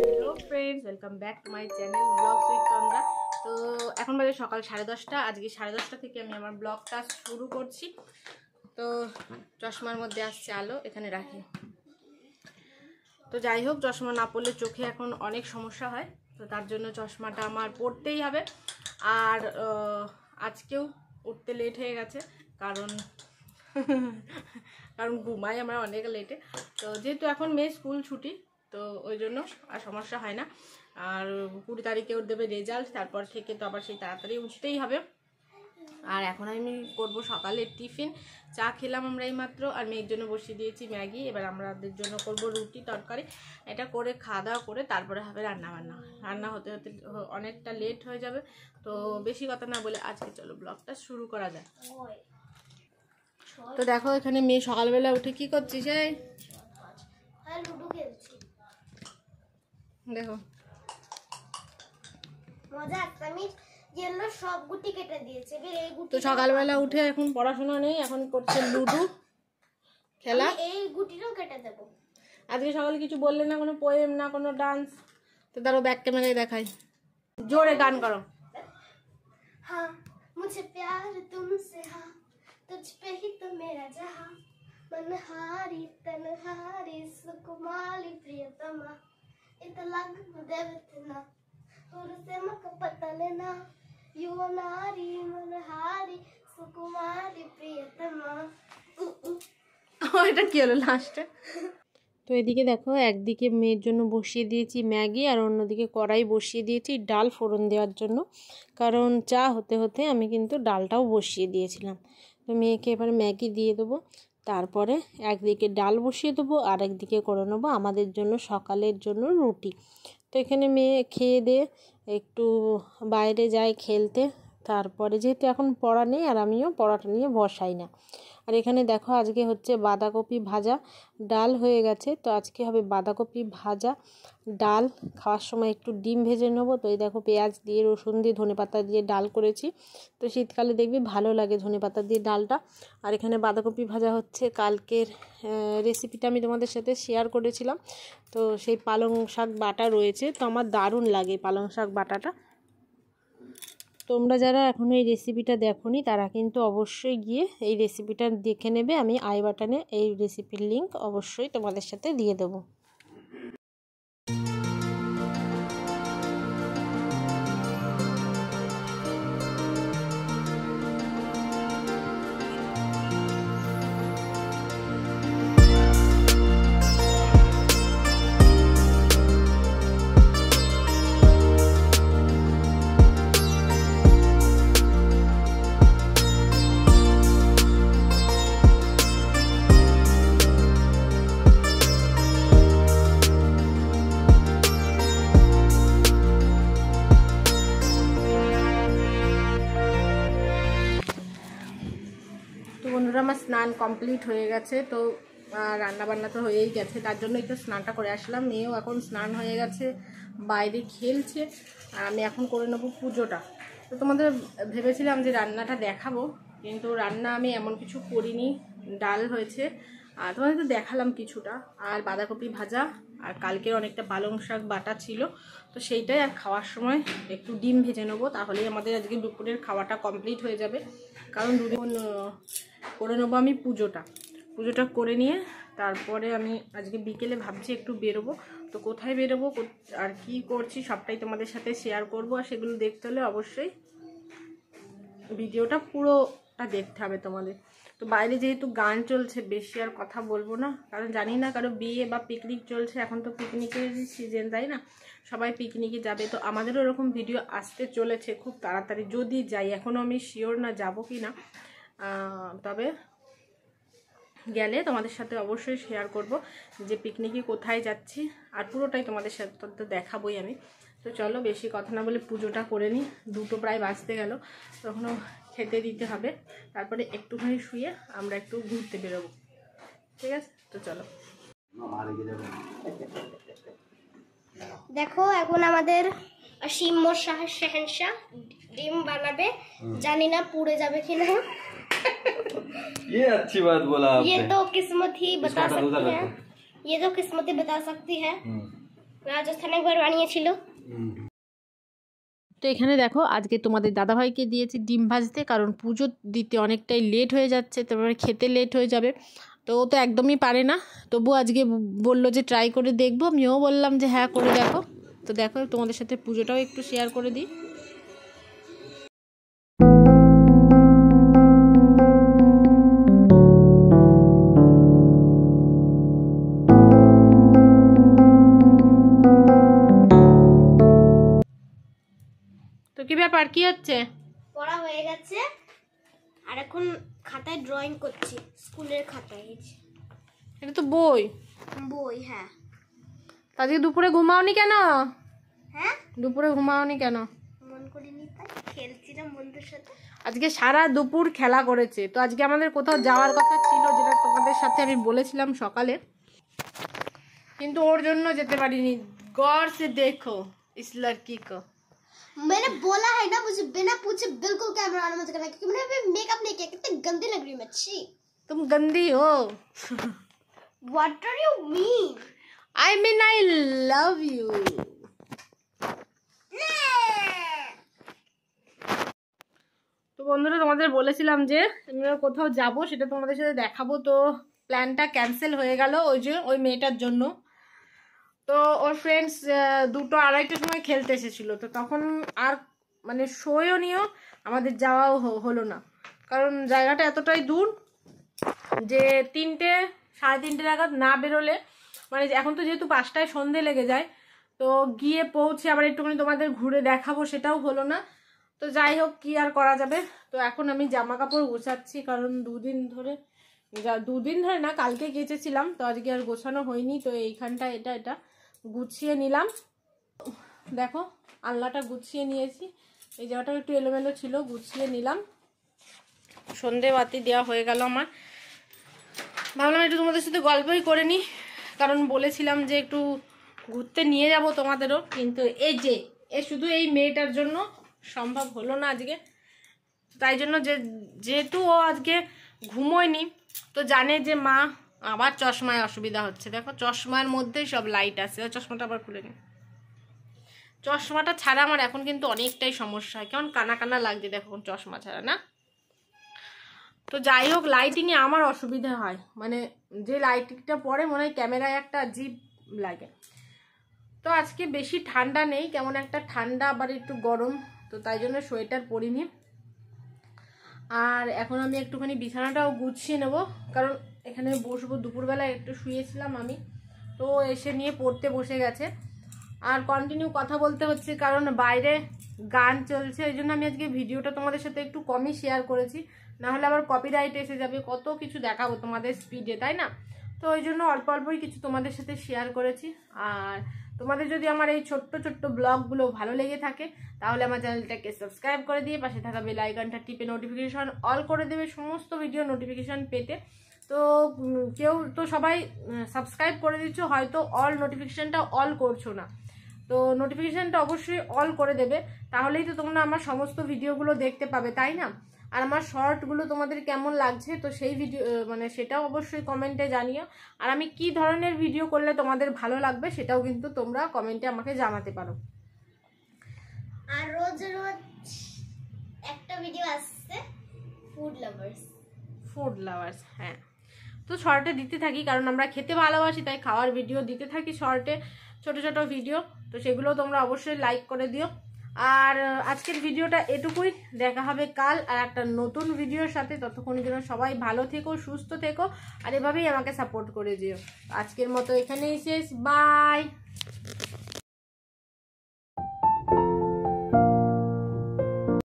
Hello friends, welcome back to my channel blogs with Tandra. তো এখন বাজে সকাল 10:30। আজকে 10:30 থেকে আমি আমার ব্লগটা শুরু করছি। তো চশমার মধ্যে আসছে আলো, এখানে রাখি। তো যাই হোক, চশমা না পরলে চোখে এখন অনেক সমস্যা হয়, তো তার জন্য চশমাটা আমার পরতেই হবে। আর আজকেও উঠতে লেট হয়ে গেছে, কারণ ঘুমাই আমরা অনেক লেটে। তো যেহেতু এখন মেয়ে স্কুল ছুটি, তো ওই জন্য আর সমস্যা হয় না। আর 20 তারিখে ওর দেবে রেজাল্ট, তারপর থেকে তো আবার সেই তাড়াতাড়ি উঠতেই হবে। আর এখন আমি করব সকালের টিফিন। চা খেলাম আমরা এইমাত্র, আর মেয়ের জন্য বসিয়ে দিয়েছি ম্যাগি। এবার আমাদের জন্য করব রুটি তরকারি। এটা করে খাওয়া দাওয়া করে তারপরে হবে রান্নাবান্না। রান্না হতে হতে অনেকটা লেট হয়ে যাবে, তো বেশি কথা না বলে আজকে চলো ব্লগটা শুরু করা যায়। তো দেখো, এখানে মেয়ে সকালবেলা উঠে কি করছিস? এই দেখো মজা, আমি ইয়েলো সব গুটি কেটে দিয়েছে। এই গুটি তো সকালবেলা উঠে এখন পড়াশোনা নেই, এখন করছে লুডো খেলা। এই গুটিটাও কেটে দেব। আজকে সকালে কিছু বললে না, কোনো পোয়েম না কোনো ডান্স। তো তারও ব্যাক ক্যামেরায় দেখাই, জোরে গান করো। हाँ मुझे प्यार तुमसे, हाँ तुझ पे ही तो मेरा जहां, मनहारी तनहारी सुकुमारी प्रियतमा, इतलग देवतना और से मक पता लेना, यू नारी मनहारी सुकुमारी प्रियतमा। এটা কি হলো লাস্টে? তো এদিকে দেখো, একদিকে মেয়ের জন্য বসিয়ে দিয়েছি ম্যাগি, আর অন্যদিকে কড়াই বসিয়ে দিয়েছি ডাল ফোড়ন দেওয়ার জন্য। কারণ চা হতে হতে আমি কিন্তু ডালটাও বসিয়ে দিয়েছিলাম। তো মেয়েকে এবার ম্যাগি দিয়ে দেবো, তারপরে একদিকে ডাল বসিয়ে দেবো, আর একদিকে করে নেবো আমাদের জন্য সকালের জন্য রুটি। তো এখানে মেয়ে খেয়ে দিয়ে একটু বাইরে যায় খেলতে। তারপরে যেহেতু এখন পড়া নেই, আর আমিও পড়াটা নিয়ে বসাই না। আর এখানে দেখো, আজকে হচ্ছে বাঁধাকপি ভাজা, ডাল হয়ে গেছে। তো আজকে হবে বাঁধাকপি ভাজা ডাল। খাওয়ার সময় একটু ডিম ভেজে নেবো। তো এই দেখো, পেঁয়াজ দিয়ে রসুন দিয়ে ধনেপাতা দিয়ে ডাল করেছি। তো শীতকালে দেখবি ভালো লাগে ধনেপাতা দিয়ে ডালটা। আর এখানে বাঁধাকপি ভাজা হচ্ছে। কালকের রেসিপিটা আমি তোমাদের সাথে শেয়ার করেছিলাম। তো সেই পালং শাক বাটা রয়েছে, তো আমার দারুণ লাগে পালং শাক বাটাটা। তোমরা যারা এখনও এই রেসিপিটা দেখোনি, তারা কিন্তু অবশ্যই গিয়ে এই রেসিপিটা দেখে নেবে। আমি আই বাটনে এই রেসিপির লিঙ্ক অবশ্যই তোমাদের সাথে দিয়ে দেবো। বন্ধুরা, আমার স্নান কমপ্লিট হয়ে গেছে। তো রান্নাবান্না তো হয়েই গেছে, তার জন্য একটু স্নানটা করে আসলাম। মেয়েও এখন স্নান হয়ে গেছে, বাইরে খেলছে। আর আমি এখন করে নেবো পুজোটা। তো তোমাদের ভেবেছিলাম যে রান্নাটা দেখাবো, কিন্তু রান্না আমি এমন কিছু করিনি। ডাল হয়েছে, আর তোমাদের তো দেখালাম কিছুটা, আর বাঁধাকপি ভাজা, আর কালকের অনেকটা পালং শাক বাটা ছিল, তো সেইটাই। আর খাওয়ার সময় একটু ডিম ভেজে নেবো, তাহলেই আমাদের আজকে দুপুরের খাওয়াটা কমপ্লিট হয়ে যাবে। কারণ দুদিন করে নেবো আমি পুজোটা করে নিয়ে তারপরে আমি আজকে বিকেলে ভাবছি একটু বেরোবো। তো কোথায় বেরোবো আর কি করছি সবটাই তোমাদের সাথে শেয়ার করব। আর সেগুলো দেখতে হলে অবশ্যই ভিডিওটা পুরোটা দেখতে হবে তোমাদের। তো বাইরে যেহেতু গান চলছে, বেশি আর কথা বলবো না, কারণ জানি না কারো বিয়ে বা পিকনিক চলছে। এখন তো পিকনিকের সিজন, তাই না? সবাই পিকনিকে যাবে, তো আমাদেরও এরকম ভিডিও আসতে চলেছে খুব তাড়াতাড়ি যদি যাই। এখনও আমি শিওর না যাবো কি না, তবে গেলে তোমাদের সাথে অবশ্যই শেয়ার করব যে পিকনিকে কোথায় যাচ্ছি, আর পুরোটাই তোমাদের সাথে তো দেখাবোই আমি। তো চলো বেশি কথা না বলে পুজোটা করে নিই। 2টো প্রায় বাজতে গেল, তখনও খেতে দিতে হবে। তারপরে একটুখানি শুয়ে আমরা একটু ঘুরতে বেরোবো, ঠিক আছে? তো চলো। দেখো, এখন আমাদের असीम शाह शहनशाह डिम बनाबे, जानी ना पूरे जाबे कि ना। ये अच्छी बात बोला आपने। ये तो किस्मत ही बता सकती है। ये तो किस्मतें बता सकती है। राजस्थान एक बार বানিয়েছিল। তো এখানে দেখো আজকে তোমাদের দাদাভাইকে দিয়েছি ডিম ভাজতে, কারণ পুজো দিতে অনেকটাই লেট হয়ে যাচ্ছে, তারপরে খেতে লেট হয়ে যাবে। তো ও তো একদমই পারে না, তবু আজকে বললো যে ট্রাই করে দেখবো। আমিও বললাম যে হ্যাঁ করে দেখো। তো দেখো তোমাদের সাথে পুজোটাও একটু শেয়ার করে দিই। তো কি ব্যাপার, কি হচ্ছে? পড়া হয়ে গেছে আর এখন খাতায় ড্রয়িং করছি, স্কুলের খাতায়। এটা তো বই। বই, হ্যাঁ। আজকে দুপুরে ঘুমাওনি কেন? হ্যাঁ, দুপুরে ঘুমাওনি কেন? মন করিনি, তাই খেলছিলাম বন্ধুদের সাথে। আজকে সারা দুপুর খেলা করেছে। তো আজকে আমাদের কোথাও যাওয়ার কথা ছিল, যেটা তোমাদের সাথে আমি বলেছিলাম সকালে, কিন্তু ওর জন্য যেতে পারিনি। गौर से देखो इस लड़की को। मैंने बोला है ना, मुझे बिना पूछे बिल्कुल कैमरा ऑन मत करना, क्योंकि मैंने अभी मेकअप नहीं किया। कितनी गंदी लग रही हूँ मैं। छी, तुम गंदी हो। What do you mean? I mean I love you. তো বন্ধুরা, তোমাদের বলেছিলাম যে আমরা কোথাও যাব, সেটা তোমাদের সাথে দেখাবো। তো প্ল্যানটা ক্যান্সেল হয়ে গেল ওই মেয়েটার জন্য। তো ওর ফ্রেন্ডস 2-2:30টার সময় খেলতে এসেছিলো। তো তখন আর মানে শোয়ও নিও, আমাদের যাওয়াও হলো না, কারণ জায়গাটা এতটাই দূর যে 3-3:30 নাগাদ না বেরোলে, মানে এখন তো যেহেতু 5টায় সন্ধে লেগে যায়, তো গিয়ে পৌঁছে আবার একটুখানি তোমাদের ঘুরে দেখাবো, সেটাও হলো না। তো যাই হোক, কি আর করা যাবে। তো এখন আমি জামা কাপড় গোছাচ্ছি, কারণ দুদিন ধরে না, কালকে কেচেছিলাম, তো আজকে আর গোছানো হয়নি। তো এইখানটা এটা গুছিয়ে নিলাম। দেখো আলনাটা গুছিয়ে নিয়েছি, এই জায়গাটা একটু এলোমেলো ছিল, গুছিয়ে নিলাম। সন্ধে বাতি দেওয়া হয়ে গেল আমার। ভাবলাম একটু তোমাদের সাথে গল্পই করে নিই, কারণ বলেছিলাম যে একটু ঘুরতে নিয়ে যাব তোমাদেরও, কিন্তু শুধু এই মেয়েটার জন্য সম্ভব হলো না আজকে। তাই জন্য যেহেতু ও আজকে ঘুমোয়নি, তো জানে যে মা আবার চশমায় অসুবিধা হচ্ছে। দেখো চশমার মধ্যেই সব লাইট আছে। চশমাটা আবার খুলে নি। চশমাটা ছাড়া আমার এখন কিন্তু অনেকটাই সমস্যা হয়, কেমন কানা কানা লাগছে দেখো চশমা ছাড়া, না? তো যাই হোক, লাইটিংয়ে আমার অসুবিধা হয়, মানে যে লাইটিংটা পড়ে মনে হয় ক্যামেরায় একটা আজীব লাগে। তো আজকে বেশি ঠান্ডা নেই, কেমন একটা ঠান্ডা আবার একটু গরম, তো তাই জন্য সোয়েটার পরিনি। আর এখন আমি একটুখানি বিছানাটাও গুছিয়ে নেব, কারণ এখানে বসবো। দুপুরবেলা একটু শুয়েছিলাম আমি, তো এসে নিয়ে পড়তে বসে গেছে। আর কন্টিনিউ কথা বলতে হচ্ছে, কারণ বাইরে গান চলছে, ওই জন্য আমি আজকে ভিডিওটা তোমাদের সাথে একটু কমই শেয়ার করেছি, নাহলে আবার কপিরাইট এসে যাবে। কত কিছু দেখাবো তোমাদের স্পিডে, তাই না? তো ওই জন্য অল্প অল্পই কিছু তোমাদের সাথে শেয়ার করেছি। আর তোমাদের যদি আমার এই ছোট্ট ছোট্ট ব্লগগুলো ভালো লেগে থাকে, তাহলে আমার চ্যানেলটাকে সাবস্ক্রাইব করে দিয়ে পাশে থাকা বেল আইকনটা টিপে নোটিফিকেশন অল করে দেবে, সমস্ত ভিডিও নোটিফিকেশন পেতে। তো কেউ তো সবাই সাবস্ক্রাইব করে দিচ্ছ, হয়তো অল নোটিফিকেশনটা অল করছো না। তো নোটিফিকেশনটা অবশ্যই অল করে দেবে, তাহলেই তো তোমরা আমার সমস্ত ভিডিওগুলো দেখতে পাবে, তাই না? আর আমার শর্টগুলো তোমাদের কেমন লাগছে, তো সেই ভিডিও মানে সেটাও অবশ্যই কমেন্টে জানিও। আর আমি কি ধরনের ভিডিও করলে তোমাদের ভালো লাগবে, সেটাও কিন্তু তোমরা কমেন্টে আমাকে জানাতে পারো। আর রোজ রোজ একটা ভিডিও আসছে ফুড লাভার্স, হ্যাঁ। তো শর্টে দিতে থাকি, কারণ আমরা খেতে ভালোবাসি, তাই খাওয়ার ভিডিও দিতে থাকি শর্টে, ছোট ছোট ভিডিও। তো সেগুলো তোমরা অবশ্যই লাইক করে দিও। আর আজকের ভিডিওটা এটুকুই, দেখা হবে কাল আর একটা নতুন ভিডিওর সাথে। ততক্ষণ জন্য সবাই ভালো থেকো, সুস্থ থেকো, আর এভাবেই আমাকে সাপোর্ট করে দিও। আজকের মতো এখানেই শেষ, বাই।